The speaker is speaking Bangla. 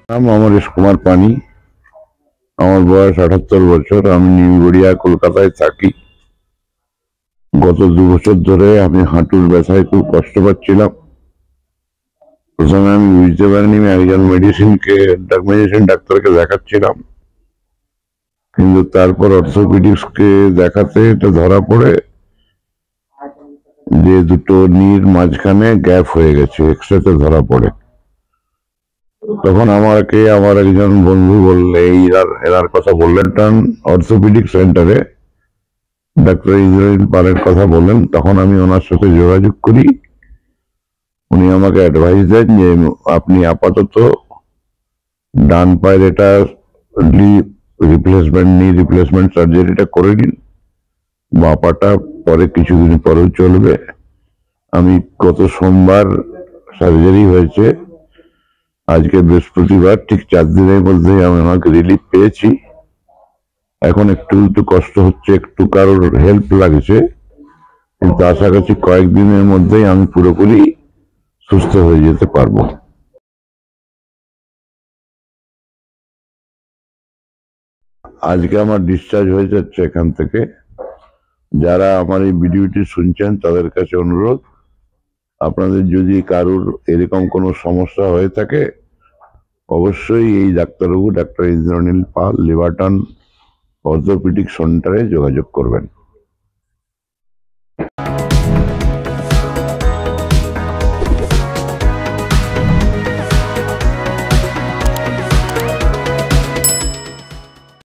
নাম অমরেশ কুমার পানি। আমার বয়স 78 বছর। আমি নিউ গড়িয়া কলকাতায় থাকি। গত 2 বছর ধরে আমি হাঁটুর ব্যথায় খুব কষ্ট পাচ্ছিলাম। প্রথমে আমি বুঝতে পারিনি, আমি একজন মেডিসিন ডাক্তারকে দেখাচ্ছিলাম, কিন্তু তারপর অর্থোপেডিক্সকে দেখাতে এটা ধরা পড়ে যে দুটো নির মাঝখানে গ্যাপ হয়ে গেছে, এক্সরেতে ধরা পড়ে। তখন আমাকে আমার একজন বন্ধু বললে, এনার কথা বললেন, অর্থোপেডিক সেন্টারে ডাক্তার ইসরাইল পালের কথা বললেন। তখন আমি ওনার সাথে যোগাযোগ করি। উনি আমাকে অ্যাডভাইস দেন যে আপনি আপাতত ডান পায়ের এটা রিপ্লেসমেন্ট সার্জারিটা করে নিন, বাঁ পাটা পরে কিছুদিন পরেও চলবে। আমি গত সোমবার সার্জারি হয়েছে, আজকে বৃহস্পতিবার, ঠিক 4 দিনের মধ্যেই আমি আমাকে রিলিফ পেয়েছি। এখন একটু একটু কষ্ট হচ্ছে, একটু কারোর হেল্প লাগছে, কিন্তু আশা করছি কয়েকদিনের মধ্যেই আমি পুরোপুরি সুস্থ হয়ে যেতে পারবো। আজকে আমার ডিসচার্জ হয়ে যাচ্ছে এখান থেকে। যারা আমার এই ভিডিওটি শুনছেন তাদের কাছে অনুরোধ, আপনাদের যদি কারুর এরকম কোনো সমস্যা হয়ে থাকে অবশ্যই এই ডাক্তার ইন্দ্রনীল পাল লিভারটন অর্থোপেডিক সেন্টারে যোগাযোগ করবেন।